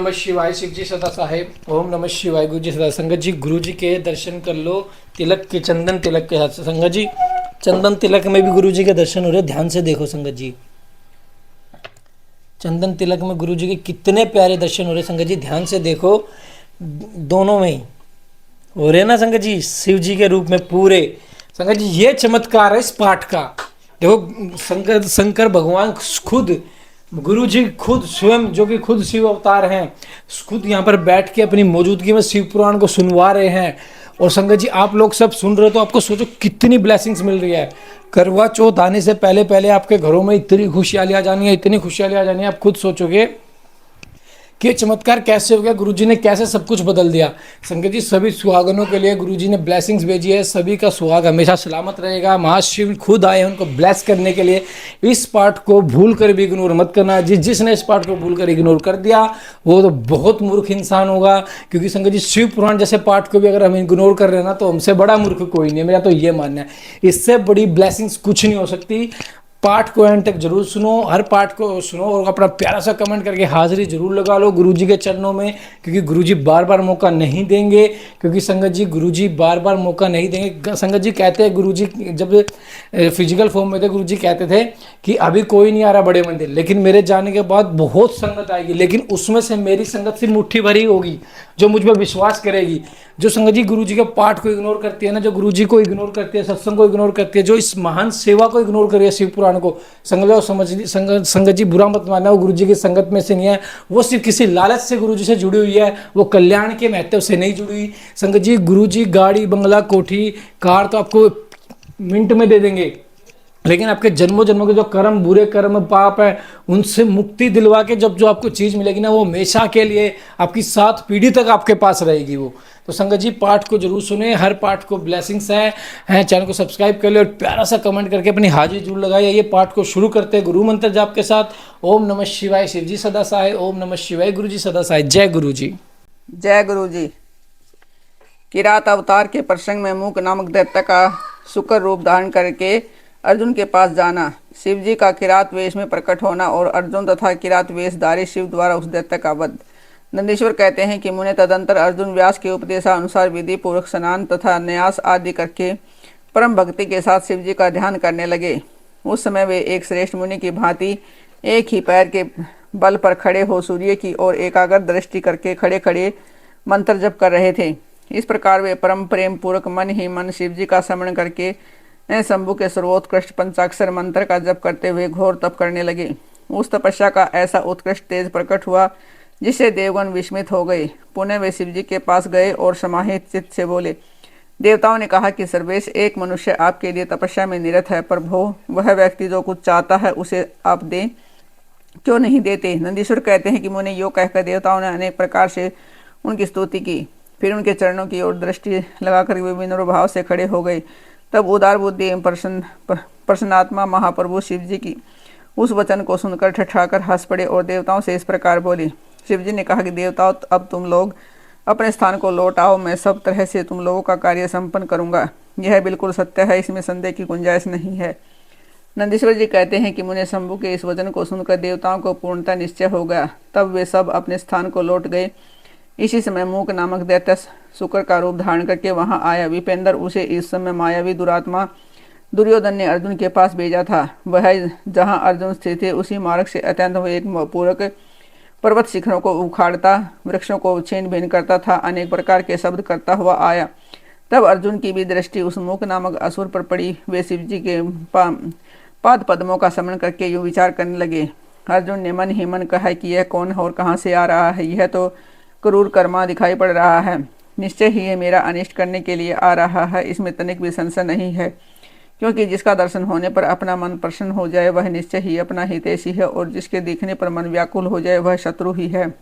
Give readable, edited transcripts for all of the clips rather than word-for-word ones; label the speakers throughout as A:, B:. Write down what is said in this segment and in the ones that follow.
A: नमः शिवाय। शिव जी सदा साहेब। ओम नमः शिवाय। गुरु जी सदा। संगत जी गुरु जी के दर्शन कर लो तिलक के, चंदन तिलक के हाथ से। संगत जी चंदन तिलक में भी गुरु जी के दर्शन हो रहे, ध्यान से देखो संगत जी। चंदन तिलक में गुरु जी के कितने प्यारे दर्शन हो रहे संगत जी, ध्यान से देखो। दोनों में ही हो रहे ना संगत जी, शिव जी के रूप में पूरे। संगत जी ये चमत्कार है इस पाठ का। देखो शंकर भगवान खुद, गुरु जी खुद स्वयं, जो कि खुद शिव अवतार हैं, खुद यहाँ पर बैठ के अपनी मौजूदगी में शिव पुराण को सुनवा रहे हैं। और संगत जी आप लोग सब सुन रहे हो तो आपको सोचो कितनी ब्लेसिंग्स मिल रही है। करवा चौथ आने से पहले पहले आपके घरों में इतनी खुशहाली आ जानी है, इतनी खुशहाली आ जानी है, आप खुद सोचोगे कि चमत्कार कैसे हो गया, गुरुजी ने कैसे सब कुछ बदल दिया। संगत जी सभी सुहागनों के लिए गुरुजी ने ब्लेसिंग्स भेजी है। सभी का सुहाग हमेशा सलामत रहेगा। महाशिव खुद आए हैं उनको ब्लेस करने के लिए। इस पार्ट को भूल कर भी इग्नोर मत करना। जिसने इस पार्ट को भूल कर इग्नोर कर दिया वो तो बहुत मूर्ख इंसान होगा। क्योंकि संगत जी शिव पुराण जैसे पार्ट को भी अगर हम इग्नोर कर रहे हैं ना तो हमसे बड़ा मूर्ख कोई नहीं है, मेरा तो ये मानना है। इससे बड़ी ब्लेसिंग्स कुछ नहीं हो सकती। पाठ को एंड तक जरूर सुनो, हर पाठ को सुनो और अपना प्यारा सा कमेंट करके हाजिरी जरूर लगा लो गुरुजी के चरणों में। क्योंकि गुरुजी बार बार मौका नहीं देंगे, क्योंकि संगत जी गुरुजी बार बार मौका नहीं देंगे। संगत जी कहते हैं, गुरुजी जब फिजिकल फॉर्म में थे गुरुजी कहते थे कि अभी कोई नहीं आ रहा बड़े मंदिर, लेकिन मेरे जाने के बाद बहुत संगत आएगी, लेकिन उसमें से मेरी संगत सिर्फ मुट्ठी भरी होगी जो मुझ पर विश्वास करेगी। जो संगत जी गुरु जी के पाठ को इग्नोर करती है ना, जो गुरु जी को इग्नोर करती है, सत्संग को इग्नोर करती है, जो इस महान सेवा को इग्नोर कर रही है शिव पुराण को, संगत जी बुरा मत मानना, वो गुरु जी की संगत में से नहीं है। वो सिर्फ किसी लालच से गुरु जी से जुड़ी हुई है, वो कल्याण के महत्व से नहीं जुड़ी हुई। संगत जी गुरु जी गाड़ी बंगला कोठी कार तो आपको मिनट में दे देंगे, लेकिन आपके जन्मों जन्मों के जो कर्म, बुरे कर्म, पाप है, उनसे मुक्ति दिलवा के जब जो आपको चीज़ मिलेगी ना, वो हमेशा के लिए आपकी 7 पीढ़ी तक आपके पास रहेगी वो। तो संगत जी पाठ को जरूर सुने, हर पाठ को ब्लेसिंग्स है। चैनल को सब्सक्राइब कर ले और प्यारा सा कमेंट करके अपनी हाजिरी जरूर लगाइए। ये पाठ को शुरू करते हैं गुरु मंत्र जाप के साथ। ओम नमः शिवाय। शिव जी सदा सहाय। ओम नमः शिवाय। गुरु जी सदा सहाय। जय गुरु जी।
B: जय गुरु जी। किरात अवतार के प्रसंग में मूक नामक दैत्य का शुक्र रूप धारण करके अर्जुन के पास जाना, शिव जी का किरात वेश में प्रकट होना और अर्जुन तथा किरात वेशधारी शिव द्वारा उस दैत्य का वध। नंदीश्वर कहते हैं कि मुने तदंतर अर्जुन व्यास के उपदेशानुसार विधि पूर्वक स्नान तथा न्यास आदि करके परम भक्ति के साथ शिव जी का ध्यान करने लगे। उस समय वे एक श्रेष्ठ मुनि की भांति एक ही पैर के बल पर खड़े हो सूर्य की ओर एकाग्र दृष्टि करके खड़े खड़े मंत्र जप कर रहे थे। इस प्रकार वे परम प्रेम पूर्वक मन ही मन शिव जी का स्मरण करके शंभु के सर्वोत्कृष्ट पंचाक्षर मंत्र का जप करते हुए घोर तप करने लगे। उस तपस्या का ऐसा उत्कृष्ट तेज प्रकट हुआ जिससे देवगण विस्मित हो गए। पुनः वे शिव जी के पास गए और समाहित चित्त से बोले, देवताओं ने कहा कि सर्वेश एक मनुष्य आपके लिए तपस्या में निरत है, प्रभो वह व्यक्ति जो कुछ चाहता है उसे आप दें, क्यों नहीं देते। नंदीश्वर कहते हैं कि मुने यो कहकर देवताओं ने अनेक प्रकार से उनकी स्तुति की, फिर उनके चरणों की ओर दृष्टि लगाकर वे विनम्र भाव से खड़े हो गए। तब उदार बुद्धि एवं प्रसन्नात्मा महाप्रभु शिव जी की उस वचन को सुनकर ठठाकर हंस पड़े और देवताओं से इस प्रकार बोले। शिव जी ने कहा कि देवताओं अब तुम लोग अपने स्थान को लौट आओ, मैं सब तरह से तुम लोगों का कार्य संपन्न करूंगा। यह बिल्कुल सत्य है, इसमें संदेह की गुंजाइश नहीं है। नंदीश्वर जी कहते हैं कि मुने शंभु के इस वचन को सुनकर देवताओं को पूर्णतः निश्चय हो गया। तब वे सब अपने स्थान को लौट गए। इसी समय मूक नामक दैत्य शुक्र का रूप धारण करके वहां आया। विपेंद्र उसे इस समय मायावी दुरात्मा दुर्योधन ने अर्जुन के पास भेजा था। वह जहां अर्जुन स्थित थे उसी मार्ग से अत्यंत एक पूरक पर्वत शिखरों को उखाड़ता, वृक्षों को छीन भिन्न करता था, अनेक प्रकार के शब्द करता हुआ आया। तब अर्जुन की भी दृष्टि उस मूक नामक असुर पर पड़ी। वे शिव जी के पाद पद्मों का स्मरण करके यूं विचार करने लगे। अर्जुन ने मन ही मन कहा कि यह कौन है और कहाँ से आ रहा है, यह तो क्रूर कर्मा दिखाई पड़ रहा है। निश्चय ही ये मेरा अनिष्ट करने के लिए आ रहा है, इसमें तनिक भी संशय नहीं है। क्योंकि जिसका दर्शन होने पर अपना मन प्रसन्न हो जाए वह निश्चय ही अपना हितैषी है, और जिसके दिखने पर मन व्याकुल हो जाए वह शत्रु ही है।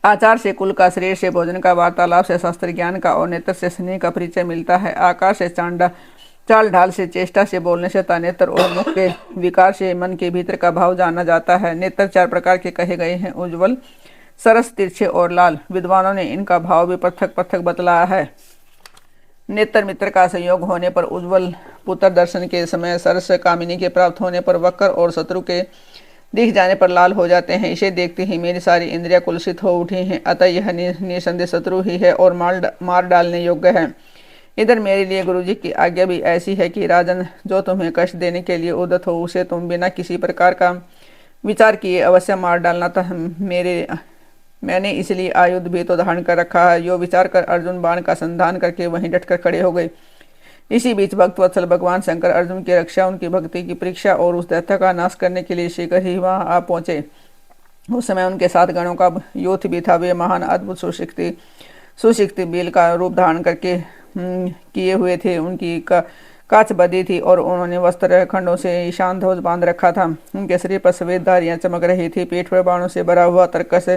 B: आचार से कुल का, शरीर से भोजन का, वार्तालाप से शास्त्र ज्ञान का और नेत्र से स्नेह का परिचय मिलता है। आकार से चाल ढाल से, चेष्टा से, बोलने से नेत्र और मुख के विकार से मन के भीतर का भाव जाना जाता है। नेत्र 4 प्रकार के कहे गए हैं, उज्ज्वल, सरस, तिरछे और लाल। विद्वानों ने इनका भाव भी पृथक पृथक बतलाया है। नेत्र मित्र का संयोग होने पर उज्ज्वल, पुत्र दर्शन के समय सरस, कामिनी के प्राप्त होने पर वक्र और शत्रु के दिख जाने पर लाल हो जाते हैं। इसे देखते ही मेरी सारी इंद्रियां कुलसित हो उठी हैं, अतः यह निसंदेह शत्रु ही है और मार डालने योग्य है। इधर मेरे लिए गुरुजी की आज्ञा भी ऐसी है कि राजन, जो तुम्हें कष्ट देने के लिए उद्यत हो उसे तुम बिना किसी प्रकार का विचार किए अवश्य मार डालना था। मैंने इसलिए आयुध भी तो धारण कर रखा है। यो विचार कर अर्जुन बाण का संधान करके वहीं डटकर खड़े हो गए। इसी बीच भक्त वत्सल भगवान शंकर अर्जुन की रक्षा, उनकी भक्ति की परीक्षा और उस दैत्य का नाश करने के लिए शीघ्र ही वहां आ पहुंचे। उस समय उनके साथ गणों का यूथ भी था। वे महान अद्भुत सुशिक्षित बेल का रूप धारण करके किए हुए थे। उनकी काच बदी थी और उन्होंने वस्त्र खंडों से ईशान ध्वज बांध रखा था। उनके शरीर पर सफेद धारियां चमक रही थी। पेट पर बाणों से भरा हुआ तरकस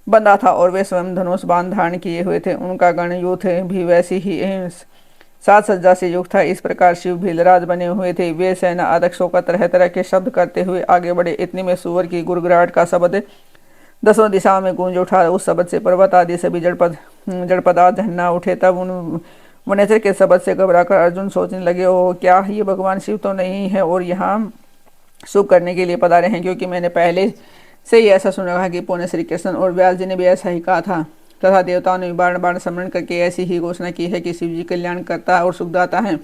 B: बंधा था और वे स्वयं धनुष बाण धारण किए हुए थे। उनका गण यूथ भी वैसी ही साज सज्जा से युक्त था। इस प्रकार शिव भीलराज बने हुए थे। वे सेना अध्यक्षों का तरह तरह के शब्द करते हुए आगे बढ़े। इतने में सुअर की गुड़गुड़ाहट का शब्द दसों दिशाओं में गूंज उठा। उस शब्द से पर्वत आदि सभी जड़पदार्थ झन्ना उठे। तब उन वनेचर के शब्द से घबराकर अर्जुन सोचने लगे, ओ क्या ये भगवान शिव तो नहीं है और यहाँ शुभ करने के लिए पधारे हैं? क्योंकि मैंने पहले से ही ऐसा सुना है कि पुण्य श्री कृष्ण और व्यास जी ने भी ऐसा ही कहा था तथा देवताओं ने बाण बाण स्मरण करके ऐसी ही घोषणा की है कि शिव जी कल्याण करता और सुखदाता है।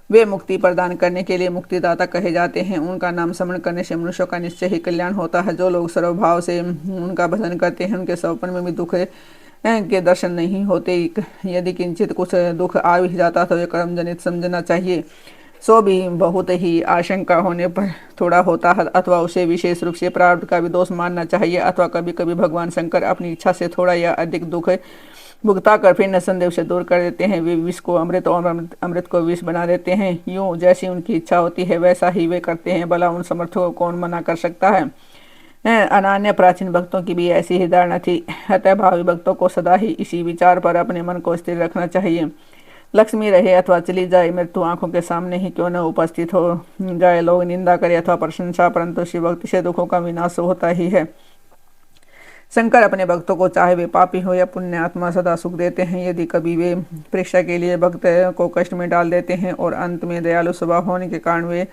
B: वे मुक्ति प्रदान करने के लिए मुक्तिदाता कहे जाते हैं। उनका नाम स्मरण करने से मनुष्यों का निश्चय ही कल्याण होता है। जो लोग सर्वभाव से उनका भजन करते हैं उनके सपन में भी दुख के दर्शन नहीं होते। यदि किंचित कुछ दुख आ भी जाता तो वे कर्म जनित समझना चाहिए। सो भी बहुत ही आशंका होने पर थोड़ा होता है अथवा उसे विशेष रूप से प्रारब्ध का भी दोष मानना चाहिए, अथवा कभी कभी भगवान शंकर अपनी इच्छा से थोड़ा या अधिक दुख भुगता कर फिर निसंदेह से दूर कर देते हैं। वे विष को अमृत और अमृत को विष बना देते हैं। यूं जैसी उनकी इच्छा होती है वैसा ही वे करते हैं। भला उन समर्थों को कौन मना कर सकता है? अनान्य प्राचीन भक्तों की भी ऐसी ही धारणा थी। अतः भावी भक्तों को सदा ही इसी विचार पर अपने मन को स्थिर रखना चाहिए। लक्ष्मी रहे अथवा चली जाए, मृत्यु आंखों के सामने ही क्यों न उपस्थित हो जाए, लोग निंदा करे अथवा प्रशंसा, परंतु शिव भक्ति से दुखों का विनाश होता ही है। शंकर अपने भक्तों को चाहे वे पापी हो या पुण्य आत्मा सदा सुख देते हैं। यदि कभी वे परीक्षा के लिए भक्त को कष्ट में डाल देते हैं और अंत में दयालु स्वभाव होने के कारण वे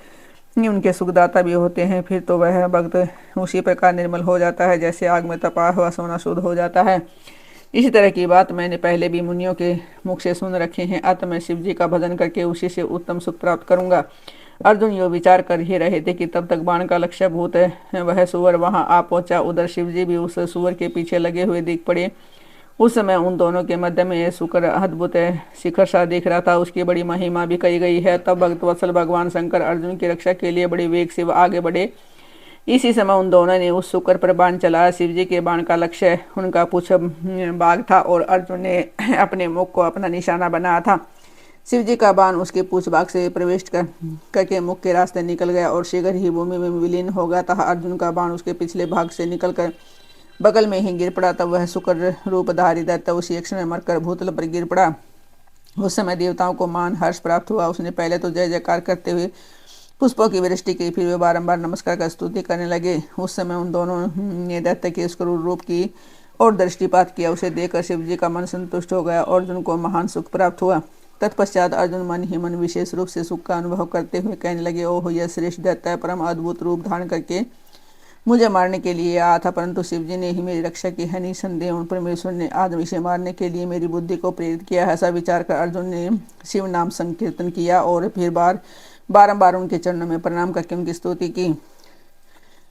B: उनके सुखदाता भी होते हैं, फिर तो वह भक्त उसी प्रकार निर्मल हो जाता है जैसे आग में तपा हुआ सोना शुद्ध हो जाता है। इसी तरह की बात मैंने पहले भी मुनियों के मुख से सुन रखे हैं। अतः मैं शिव जी का भजन करके उसी से उत्तम सुख प्राप्त करूंगा। अर्जुन यो विचार कर ही रहे थे कि तब तक बाण का लक्ष्य भूत वह सुअर वहां आ पहुंचा। उधर शिव जी भी उस सुअर के पीछे लगे हुए दिख पड़े। उस समय उन दोनों के मध्य में शुक्र अद्भुत शिखर सा दिख रहा था। उसकी बड़ी महिमा भी कही गई है। तब भक्त वत्सल भगवान शंकर अर्जुन की रक्षा के लिए बड़े वेग से आगे बढ़े। इसी समय उन दोनों ने उस शुक्र पर बाण चलाया। शिवजी के बाण का लक्ष्य उनका पूछ बाघ था और अर्जुन ने अपने मुख को अपना निशाना बनाया था। शिवजी का बाण उसके पूछ भाग से प्रवेश करके मुख के रास्ते निकल गया और शीघ्र ही भूमि में विलीन हो गया था। अर्जुन का बाण उसके पिछले भाग से निकलकर बगल में ही गिर पड़ा। तब वह शुक्र रूपधारी दैत्य उसी क्षण में मरकर भूतल पर गिर पड़ा। उस समय देवताओं को मान हर्ष प्राप्त हुआ। उसने पहले तो जय जयकार करते हुए पुष्पों की वृष्टि की, फिर वे बारंबार नमस्कार कर स्तुति करने लगे। उस समय उन दोनों ने दैत्य के उस क्रूर रूप की और दृष्टिपात किया। उसे देखकर शिवजी का मन संतुष्ट हो गया और अर्जुन को महान सुख प्राप्त हुआ। तत्पश्चात अर्जुन मन ही मन विशेष रूप से सुख का अनुभव करते हुए कहने लगे, ओह यह श्रेष्ठ दैत्य परम अद्भुत रूप धारण करके मुझे मारने के लिए आया था, परंतु शिवजी ने ही मेरी रक्षा की है। निसंदेह उन परमेश्वर ने आज इसे मारने के लिए मेरी बुद्धि को प्रेरित किया है। ऐसा विचार कर अर्जुन ने शिव नाम संकीर्तन किया और फिर बारंबार उनके चरणों में प्रणाम करके उनकी स्तुति की।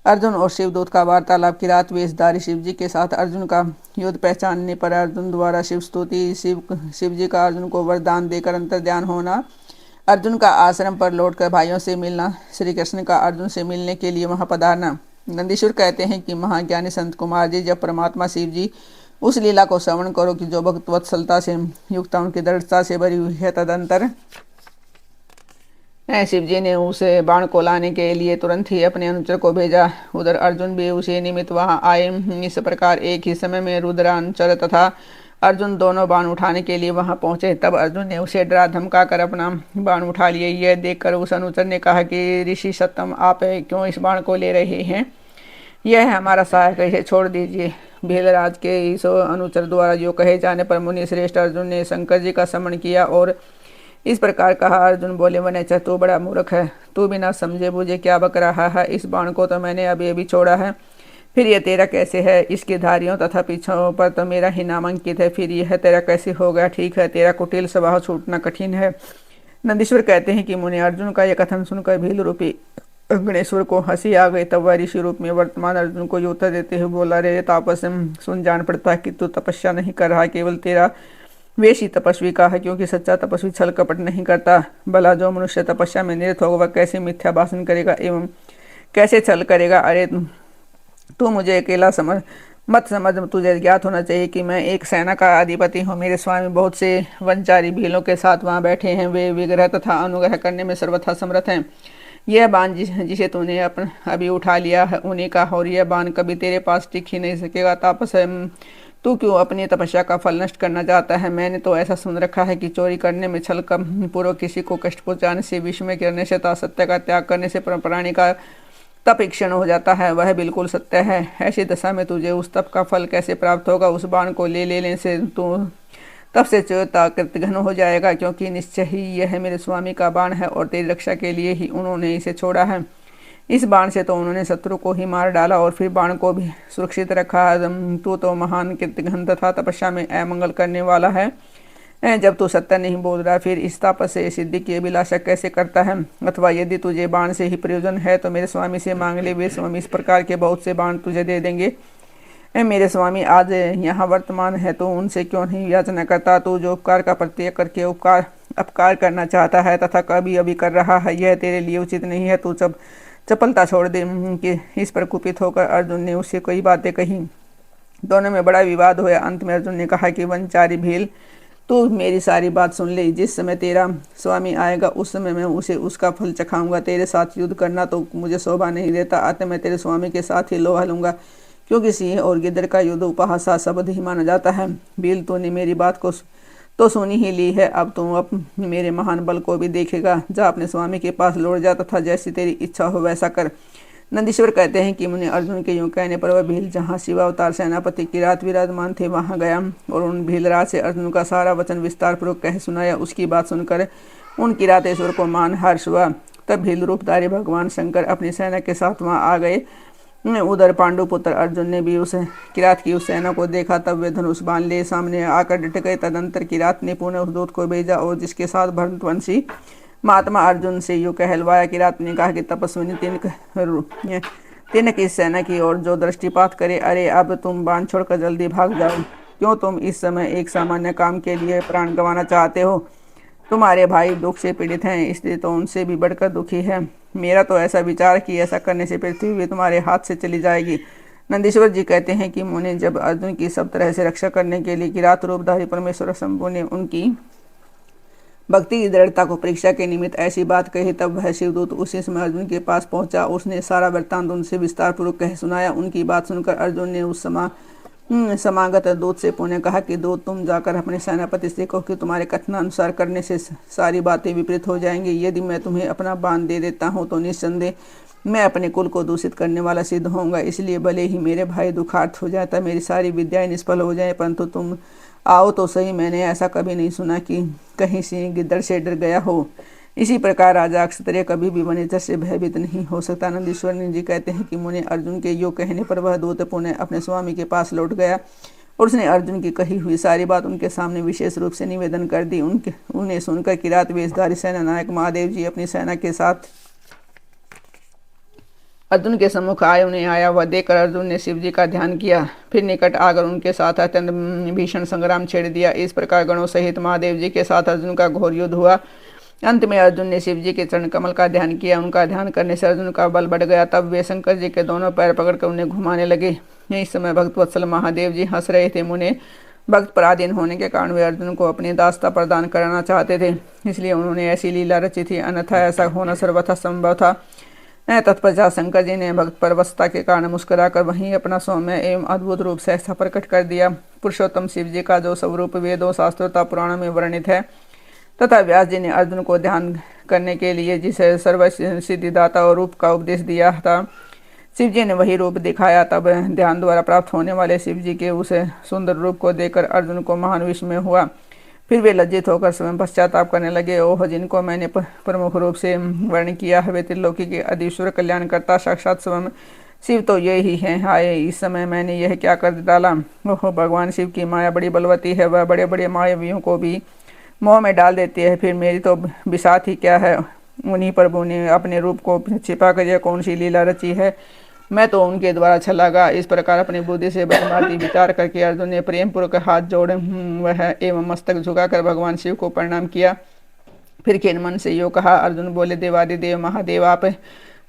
B: अर्जुन और शिवदूत का वार्तालाप की रात वेशधारी शिवजी के साथ अर्जुन का युद्ध पहचानने पर अर्जुन द्वारा शिव स्तुति, शिवजी का अर्जुन को वरदान देकर अंतर्ध्यान होना, अर्जुन का आश्रम पर लौटकर भाइयों से मिलना, श्री कृष्ण का अर्जुन से मिलने के लिए वहां पधारना। नंदीश्वर कहते हैं कि महाज्ञानी संत कुमार जी, जब परमात्मा शिव जी उस लीला को श्रवण करो कि जो भक्त वत्सलता से युक्त उनकी दृढ़ता से भरी हुई है, तदंतर शिव जी ने उस बाण को लाने के लिए तुरंत ही अपने अनुचर को भेजा। उधर अर्जुन भी उसी निमित्त वहां आए। इस प्रकार एक ही समय में रुद्रानुचर तथा अर्जुन दोनों बाण उठाने के लिए वहां पहुंचे। तब अर्जुन ने उसे डरा धमका कर अपना बाण उठा लिए। यह देखकर उस अनुचर ने कहा कि ऋषि सत्तम, आप क्यों इस बाण को ले रहे हैं? यह है हमारा सहायक, इसे छोड़ दीजिए। भीलराज के इस अनुचर द्वारा जो कहे जाने पर मुनि श्रेष्ठ अर्जुन ने शंकर जी का स्मरण किया और इस प्रकार कहा। अर्जुन बोले, वनेचर तू बड़ा मूर्ख है, तू बिना समझे बूझे क्या बक रहा है। इस बाण को तो मैंने अभी अभी छोड़ा है, फिर यह तेरा कैसे है? इसकी धारियों तथा पीछों पर तो मेरा ही नाम अंकित है, फिर यह तेरा कैसे हो गया? ठीक है, तेरा कुटिल स्वभाव छूटना कठिन है। नंदीश्वर कहते हैं कि मुनि, अर्जुन का यह कथन सुनकर भील रूपी गणेश्वर को हंसी आ गई। तब वह ऋषि रूप में वर्तमान अर्जुन को उत्तर देते हुए बोला, रे तापस, सुन जान पड़ता है कि तू तपस्या नहीं कर रहा, केवल तेरा वेश ही तपस्वी का है, क्योंकि सच्चा तपस्वी छल कपट नहीं करता। भला जो मनुष्य तपस्या में निरत होगा वह कैसे मिथ्या भाषण करेगा एवं कैसे छल करेगा? अरे तू मुझे अकेला मत समझ, तुझे ज्ञात होना चाहिए कि मैं एक सेना का अधिपति हूँ। मेरे स्वामी बहुत से वनचारी भीलों के साथ वहाँ बैठे हैं, वे विग्रह तथा अनुग्रह करने में सर्वथा समर्थ हैं। यह बाण जिसे तूने अभी उठा लिया है उन्हीं का, और यह बाण कभी तेरे पास टिक ही नहीं सकेगा। तापस, तू क्यों अपनी तपस्या का फल नष्ट करना चाहता है? मैंने तो ऐसा सुन रखा है कि चोरी करने में, छल का पूर्वक किसी को कष्ट पहुंचाने से, विष में गिरने से, सत्य का त्याग करने से प्राणी का तप क्षीण हो जाता है। वह बिल्कुल सत्य है। ऐसी दशा में तुझे उस तप का फल कैसे प्राप्त होगा? उस बाण को लेने से तू तब से कृतघ्न हो जाएगा, क्योंकि निश्चय ही यह मेरे स्वामी का बाण है और तेरी रक्षा के लिए ही उन्होंने इसे छोड़ा है। इस बाण से तो उन्होंने शत्रु को ही मार डाला और फिर बाण को भी सुरक्षित रखा। तू तो महान कृतघ्न तथा तपस्या में अमंगल करने वाला है। जब तू सत्य नहीं बोल रहा, फिर इस तापस से सिद्धि की अभिलाषा कैसे करता है? अथवा यदि तुझे बाण से ही प्रयोजन है तो मेरे स्वामी से मांग ले, वे स्वामी इस प्रकार के बहुत से बाण तुझे दे देंगे। मेरे स्वामी आज यहाँ वर्तमान है, तो उनसे क्यों नहीं याचना करता? तू जो उपकार का प्रत्यय करके अपकार करना चाहता है तथा कभी अभी कर रहा है, यह तेरे लिए उचित नहीं है। तू चपलता छोड़ दे। कि इस पर कुपित होकर अर्जुन ने उससे कई बातें कही। दोनों में बड़ा विवाद हुआ। अंत में अर्जुन ने कहा कि वनचारी भील, तू मेरी सारी बात सुन ले। जिस समय तेरा स्वामी आएगा उस समय मैं उसे उसका फल चखाऊंगा। तेरे साथ युद्ध करना तो मुझे शोभा नहीं देता, अतः मैं तेरे स्वामी के साथ ही लोहा लूंगा, क्योंकि सिंह और गिद्ध का युद्ध उपहासा शब्द ही माना जाता है। भील, तूने मेरी बात को तो सुनी ही ली है, अब तू मेरे महान बल को भी देखेगा। जा अपने स्वामी के पास लौट जा तथा जैसी तेरी इच्छा हो वैसा कर। नंदीश्वर कहते हैं कि मुनि, अर्जुन के यूं कहने पर वह भील जहाँ शिवावतार सेनापति किरात विराजमान थे वहां गया और उन भीलराज से अर्जुन का सारा वचन विस्तार पूर्वक कह सुनाया। उसकी बात सुनकर उन किरातेश्वर को मान हर्ष हुआ। तब भील रूपधारी भगवान शंकर अपनी सेना के साथ वहां आ गए। उधर पांडुपुत्र अर्जुन ने भी उस किरात की उस सेना को देखा। तब वे धनुष बाण ले सामने आकर डट गए। तदंतर किरात ने पुनः उस दूत को भेजा और जिसके साथ भरतवंशी महात्मा अर्जुन से यूँ कहलवाया। किरात ने कहा कि तपस्विनी तिनक इस सेना की ओर जो दृष्टिपात करे। अरे अब तुम बाण छोड़कर जल्दी भाग जाओ, क्यों तुम इस समय एक सामान्य काम के लिए प्राण गंवाना चाहते हो? तुम्हारे भाई दुख से पीड़ित हैं, इसलिए तो उनसे भी बढ़कर दुखी है। मेरा तो ऐसा विचार कि ऐसा करने से पृथ्वी भी तुम्हारे हाथ से चली जाएगी। नंदीश्वर जी कहते हैं कि मुनि, जब अर्जुन की सब तरह से रक्षा करने के लिए किरात रूपधारी परमेश्वर शंभु ने उनकी भक्ति की दृढ़ता को परीक्षा के निमित्त ऐसी बात कही, तब वह शिवदूत उसी समय अर्जुन के पास पहुंचा। उसने सारा वृत्तांत उनसे विस्तार पूर्वक कह सुनाया। उनकी बात सुनकर अर्जुन ने उस समागत दूत से पुण्य कहा कि दूत, तुम जाकर अपने सेनापति से कहो कि तुम्हारे कथनानुसार करने से सारी बातें विपरीत हो जाएंगी। यदि मैं तुम्हें अपना बाण दे देता हूँ तो निस्संदेह मैं अपने कुल को दूषित करने वाला सिद्ध होऊंगा। इसलिए भले ही मेरे भाई दुखार्थ हो जाता, मेरी सारी विद्याएं निष्फल हो जाए, परंतु तुम आओ तो सही। मैंने ऐसा कभी नहीं सुना कि कहीं सिंह गिद्दड़ से डर गया हो। इसी प्रकार राजा क्षत्रिय कभी भी वनेचर से भयभीत नहीं हो सकता। नंदीश्वर जी कहते हैं कि मुनि, अर्जुन के यो कहने पर वह दूत पुनः अपने स्वामी के पास लौट गया और उसने अर्जुन की कही हुई सारी बात उनके सामने विशेष रूप से निवेदन कर दी। उन्हें सुनकर किरात वेशधारी सेना नायक महादेव जी अपनी सेना के साथ अर्जुन के सम्मुख आए। उन्हें आया वह देखकर अर्जुन ने शिव जी का ध्यान किया, फिर निकट आकर उनके साथ अत्यंत भीषण संग्राम छेड़ दिया। इस प्रकार गणों सहित महादेव जी के साथ अर्जुन का घोर युद्ध हुआ। अंत में अर्जुन ने शिव जी के चरण कमल का ध्यान किया। उनका ध्यान करने से अर्जुन का बल बढ़ गया। तब वे शंकर जी के दोनों पैर पकड़कर उन्हें घुमाने लगे। इस समय भक्तवत्सल महादेव जी हंस रहे थे। मुने भक्त पराधीन होने के कारण वे अर्जुन को अपनी दासता प्रदान कराना चाहते थे, इसलिए उन्होंने ऐसी लीला रची थी, अन्यथा ऐसा होना सर्वथा संभव था। तत्पश्चात शंकर जी ने भक्त परवशता के कारण मुस्कुराकर वहीं अपना सौम्य एवं अद्भुत रूप से ऐसा प्रकट कर दिया। पुरुषोत्तम शिव जी का जो स्वरूप वेदों शास्त्रों तथा पुराणों में वर्णित है तथा व्यास जी ने अर्जुन को ध्यान करने के लिए जिसे सर्व सिद्धिदाता और रूप का उपदेश दिया था, शिव जी ने वही रूप दिखाया। तब ध्यान द्वारा प्राप्त होने वाले शिव जी के उस सुंदर रूप को देखकर अर्जुन को महान विस्मय हुआ। फिर वे लज्जित होकर स्वयं पश्चाताप करने लगे। ओह, जिनको मैंने प्रमुख रूप से वर्णन किया है वे त्रिलोकी के अधीश्वर कल्याणकर्ता साक्षात स्वयं शिव तो ये ही हैं। हाय, इस समय मैंने यह क्या कर डाला। ओह, भगवान शिव की माया बड़ी बलवती है, वह बड़े बड़े मायावियों को भी मोह में डाल देती है। फिर मेरी तो बिसात ही क्या है। उन्हीं प्रभु ने अपने रूप को छिपा कर यह कौन सी लीला रची है। मैं तो उनके द्वारा छला गया। इस प्रकार अपनी बुद्धि से बदमाती विचार करके अर्जुन ने प्रेम पूर्वक हाथ जोड़े वह एवं मस्तक झुकाकर भगवान शिव को प्रणाम किया। फिर खेन मन से यो कहा। अर्जुन बोले, देवादिदेव महादेव, आप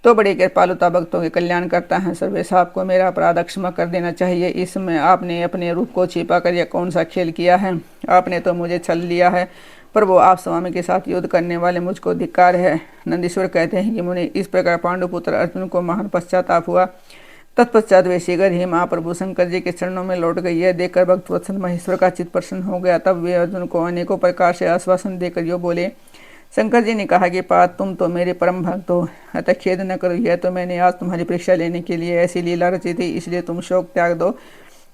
B: तो बड़े कृपालुता भक्तों के कल्याण करता है। सर्वेश आपको मेरा अपराध क्षमा कर देना चाहिए। इसमें आपने अपने रूप को छिपा कर यह कौन सा खेल किया है। आपने तो मुझे छल लिया है। प्रभु, आप स्वामी के साथ युद्ध करने वाले मुझको धिक्कार है। नंदीश्वर कहते हैं कि मुने इस प्रकार पांडुपुत्र अर्जुन को महान पश्चाताप हुआ। तत्पश्चात वे शीघ्र ही महाप्रभु शंकर जी के चरणों में लौट गई। यह देखकर भक्त वत्सल महेश्वर का चित्त प्रसन्न हो गया। तब वे अर्जुन को अनेकों प्रकार से आश्वासन देकर यो बोले। शंकर जी ने कहा कि पार्थ, तुम तो मेरे परम भक्त हो, अतः खेद न करो। यह तो मैंने आज तुम्हारी परीक्षा लेने के लिए ऐसी लीला रची थी, इसलिए तुम शोक त्याग दो।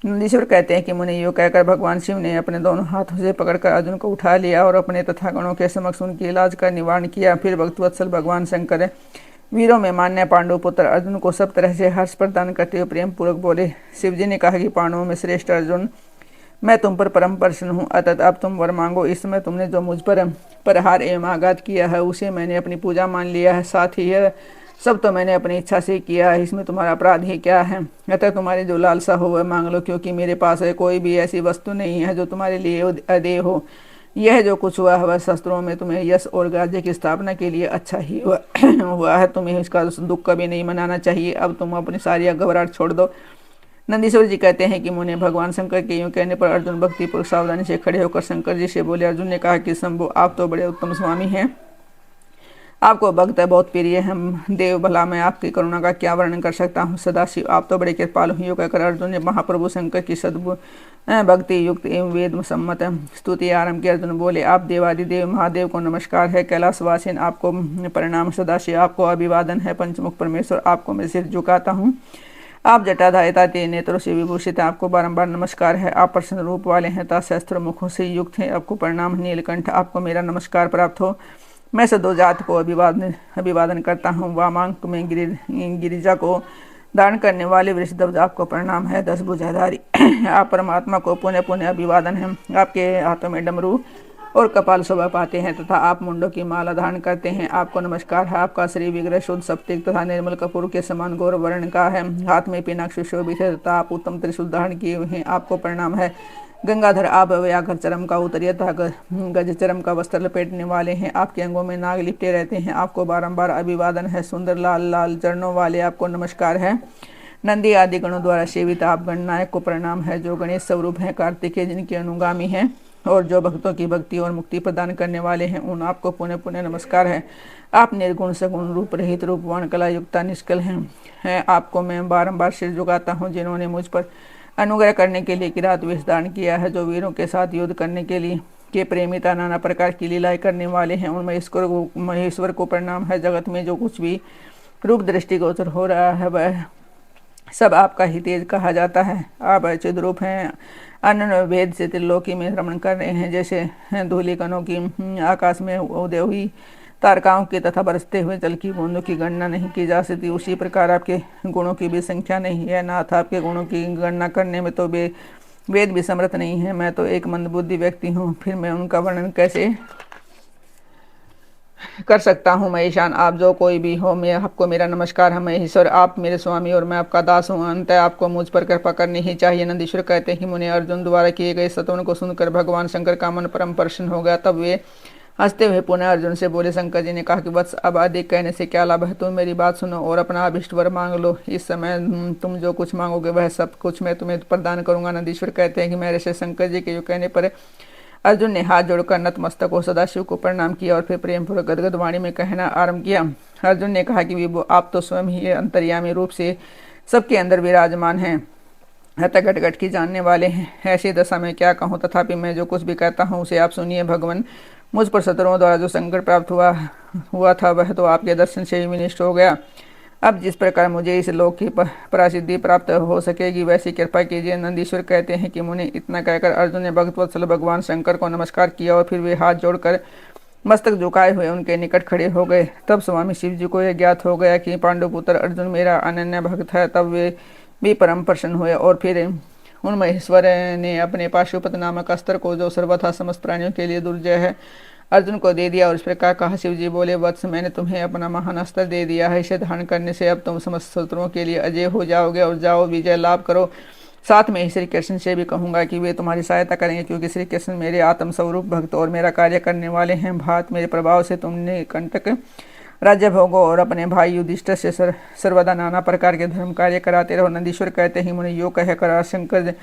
B: नंदीश्वर कहते हैं कि मुने यो कहकर भगवान शिव ने अपने दोनों हाथों से पकड़कर अर्जुन को उठा लिया और अपने तथा गणों के समक्ष उनकी इलाज का निवारण किया। फिर भक्तवत्सल भगवान शंकर वीरों में मान्य पांडुपुत्र अर्जुन को सब तरह से हर्ष प्रदान करते हुए प्रेम पूर्वक बोले। शिव जी ने कहा कि पांडवों में श्रेष्ठ अर्जुन, मैं तुम पर परम प्रसन्न हूँ, अतः अब तुम वर मांगो। इस समय तुमने जो मुझ पर प्रहार एवं आघात किया है उसे मैंने अपनी पूजा मान लिया है। साथ ही यह सब तो मैंने अपनी इच्छा से किया है, इसमें तुम्हारा अपराध ही क्या है। अतः तुम्हारी जो लालसा हो वह मांग लो, क्योंकि मेरे पास कोई भी ऐसी वस्तु नहीं है जो तुम्हारे लिए अदेय हो। यह जो कुछ हुआ है वह शस्त्रों में तुम्हें यश और राज्य की स्थापना के लिए अच्छा ही हुआ है। तुम्हें इसका दुख कभी नहीं मनाना चाहिए। अब तुम अपनी सारी घबराहट छोड़ दो। नंदीश्वर जी कहते हैं कि मुने भगवान शंकर के यूँ कहने पर अर्जुन भक्तिपूर्वक सावधानी से खड़े होकर शंकर जी से बोले। अर्जुन ने कहा कि शंभु, आप तो बड़े उत्तम स्वामी हैं, आपको भक्त बहुत प्रिय है। देव भला मैं आपकी करुणा का क्या वर्णन कर सकता हूँ। सदाशिव, आप तो बड़े कृपालु हैं। यूँ कहकर अर्जुन ने महाप्रभु शंकर की भक्ति युक्त एवं वेद सम्मत स्तुति आरंभ की। अर्जुन बोले, आप देवादिदेव महादेव को नमस्कार है। कैलाशवासीन आपको प्रणाम। सदाशिव, आपको अभिवादन है। पंचमुख परमेश्वर, आपको मैं सिर झुकाता हूँ। आप जटाधारिता तेज नेत्रों से विभूषित हैं, आपको बारंबार नमस्कार है। आप प्रसन्न रूप वाले हैं तथा शस्त्र मुखों से युक्त हैं, आपको प्रणाम। नीलकंठ, आपको मेरा नमस्कार प्राप्त हो। मैं सदो जात को अभिवादन करता हूँ। वामांक में गिरिजा को धारण करने वाले वृषध्वज, आपको प्रणाम है। 10 भुजाधारी आप परमात्मा को पुनः पुनः अभिवादन है। आपके हाथों में डमरू और कपाल शोभा पाते हैं तथा आप मुंडों की माला धारण करते हैं, आपको नमस्कार है। आपका श्री विग्रह शुद्ध सप्तिक तथा निर्मल कपूर के समान गौर वर्ण का है। हाथ में पिनाक सुशोभित है तथा आप उत्तम त्रिशूल धारण किए हुए हैं, आपको प्रणाम है। गंगाधर, आप व्याघ्र चरम का उत्तरीय तथा गज चरम का वस्त्र लपेटने वाले हैं, आपके अंगों में नाग लिपटे रहते हैं, आपको बारंबार अभिवादन है। सुंदर लाल लाल चरणों वाले, आपको नमस्कार है। नंदी आदि गणों द्वारा सेवित आप गणनायक को प्रणाम है, जो गणेश स्वरूप हैं, कार्तिकेय जिनके अनुगामी हैं और जो भक्तों की भक्ति और मुक्ति प्रदान करने वाले हैं, उन आपको पुनः पुनः नमस्कार है। आप निर्गुण सगुण रूप रहित रूपवान कला युक्ता निष्कल हैं। आपको मैं बारंबार सिर झुकाता हूँ। जिन्होंने मुझ पर अनुग्रह करने के लिए किरात वेश धारण किया है, जो वीरों के साथ युद्ध करने के लिए के प्रेमिता नाना प्रकार की लीलाएं करने वाले हैं, उन महेश्वर को प्रणाम है। जगत में जो कुछ भी रूप दृष्टिगोचर हो रहा है वह सब आपका ही तेज कहा जाता है। आप अच्युत रूप हैं, अन्य भेद से त्रिलोकी में भ्रमण कर रहे हैं। जैसे धूलिकणों की आकाश में उदय हुई तारकाओं की तथा बरसते हुए जल की बूंदों की गणना नहीं की जा सकती, उसी प्रकार आपके गुणों की भी संख्या नहीं है। नाथ, आपके गुणों की गणना करने में तो वेद भी समर्थ नहीं है। मैं तो एक मंदबुद्धि व्यक्ति हूँ, फिर मैं उनका वर्णन कैसे कर सकता हूँ। महेशान, आप जो कोई भी हो, मैं आपको मेरा नमस्कार है। महेश्वर, आप मेरे स्वामी और मैं आपका दास हूँ, अंत आपको मुझ पर कृपा करनी ही चाहिए। नंदीश्वर कहते हैं कि मुने अर्जुन द्वारा किए गए स्तवन को सुनकर भगवान शंकर का मन परम प्रसन्न हो गया। तब वे हंसते हुए पुनः अर्जुन से बोले। शंकर जी ने कहा कि वत्स, अब अधिक कहने से क्या लाभ है। तुम मेरी बात सुनो और अपना अभिष्ट वर मांग लो। इस समय तुम जो कुछ मांगोगे वह सब कुछ मैं तुम्हें प्रदान करूंगा। नंदीश्वर कहते हैं कि मेरे से शंकर जी के यो कहने पर अर्जुन ने हाथ जोड़कर नतमस्तक हो सदाशिव को प्रणाम किया और फिर प्रेमपूर्वक गदगद वाणी में कहना आरंभ किया। अर्जुन ने कहा कि विभो, आप तो स्वयं ही अंतर्यामी रूप से सबके अंदर विराजमान हैं, हत घट घट की जानने वाले हैं। ऐसी दशा में क्या कहूँ, तथापि मैं जो कुछ भी कहता हूँ उसे आप सुनिए। भगवान, मुझ पर शत्रुओं द्वारा जो संकट प्राप्त हुआ था वह तो आपके दर्शन से ही विनिष्ट हो गया। अब जिस प्रकार मुझे इस लोक की प्रसिद्धि प्राप्त हो सकेगी वैसी कृपा कीजिए। नंदीश्वर कहते हैं कि मुनि, इतना कहकर अर्जुन ने भक्तवत्सल भगवान शंकर को नमस्कार किया और फिर वे हाथ जोड़कर मस्तक झुकाए हुए उनके निकट खड़े हो गए। तब स्वामी शिव जी को यह ज्ञात हो गया कि पांडुपुत्र अर्जुन मेरा अनन्य भक्त है। तब वे भी परम प्रसन्न हुए और फिर उन महेश्वर ने अपने पाशुपत नामक अस्त्र को, जो सर्वथा समस्त प्राणियों के लिए दुर्जय है, अर्जुन को दे दिया और इस प्रकार कहा। शिव जी बोले, वत्स, मैंने तुम्हें अपना महान अस्त्र दे दिया है। इसे धारण करने से अब तुम समस्त शत्रुओं के लिए अजय हो जाओगे और जाओ विजय लाभ करो। साथ में ही श्री कृष्ण से भी कहूंगा कि वे तुम्हारी सहायता करेंगे, क्योंकि श्री कृष्ण मेरे आत्म स्वरूप भक्त और मेरा कार्य करने वाले हैं। भात मेरे प्रभाव से तुमने कंटक राज्य भोगो और अपने भाई युधिष्ठिर से सर्वदा नाना प्रकार के धर्म कार्य कराते रहो। नंदीश्वर कहते ही मुनि, यो कहकर शंकर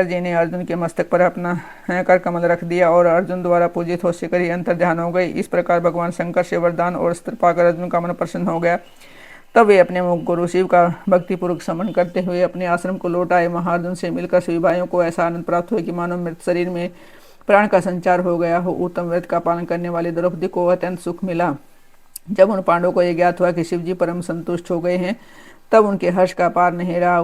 B: जी ने अर्जुन के मस्तक पर अपना कर कमल रख दिया और अर्जुन द्वारा पूजित हो शिखर ही अंतर ध्यान हो गई। इस प्रकार भगवान शंकर से वरदान और अस्त्र पाकर अर्जुन का मन प्रसन्न हो गया। तब वे अपने मुख गुरु शिव का भक्तिपूर्वक समन करते हुए अपने आश्रम को लौट आए। वहां अर्जुन से मिलकर सभी भाइयों को ऐसा आनंद प्राप्त हुआ कि मानो मृत शरीर में प्राण का संचार हो गया हो। उत्तम व्रत का पालन करने वाली द्रौपदी को अत्यंत सुख मिला। जब उन पांडवों को यह ज्ञात हुआ कि शिव जी परम संतुष्ट हो गए हैं, तब उनके हर्ष का पार नहीं रहा।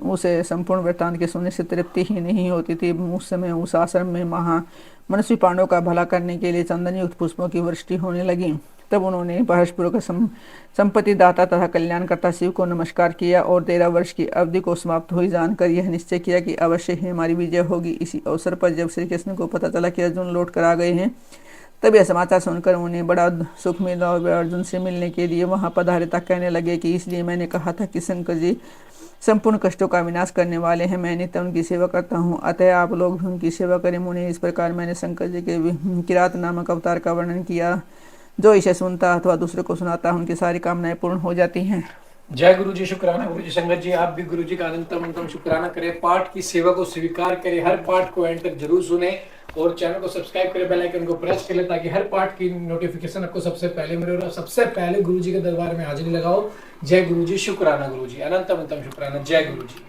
B: उसे संपूर्ण वृत्तांत के सुनने से तृप्ति ही नहीं होती थी। उस समय उस आश्रम में मनस्वी पांडवों का भला करने के लिए चंदन युक्त पुष्पों की वृष्टि होने लगी। तब उन्होंने हर्षपूर्वक संपत्ति दाता तथा कल्याणकर्ता शिव को नमस्कार किया और 13 वर्ष की अवधि को समाप्त हुई जानकर यह निश्चय किया कि अवश्य ही हमारी विजय होगी। इसी अवसर पर जब श्री कृष्ण को पता चला कि अर्जुन लौट कर आ गए हैं, तब यह समाचार सुनकर उन्हें बड़ा सुख मिला और वे अर्जुन से मिलने के लिए वहां पधारे तक कहने लगे कि इसलिए मैंने कहा था कि शंकर जी संपूर्ण कष्टों का विनाश करने वाले हैं। मैं नित्य उनकी सेवा करता हूँ, अतः आप लोग भी उनकी सेवा करें। मुनि, इस प्रकार मैंने शंकर जी के किरात नामक अवतार का वर्णन किया। जो इसे सुनता अथवा दूसरे को सुनाता है, उनकी सारी कामनाएं पूर्ण हो जाती हैं।
A: जय गुरु जी, शुक्राना गुरु जी। संगत जी, आप भी गुरु जी का अनंतम शुक्राना करें, पाठ की सेवा को स्वीकार करें, हर पाठ को एंड तक जरूर सुने और चैनल को सब्सक्राइब करें, बेल आइकन को प्रेस करें ताकि हर पाठ की नोटिफिकेशन आपको सबसे पहले मिले और सबसे पहले गुरु जी के दरबार में हाजिरी लगाओ। जय गुरु जी, शुक्राना गुरु जी, अनंतम शुक्राना। जय गुरु जी।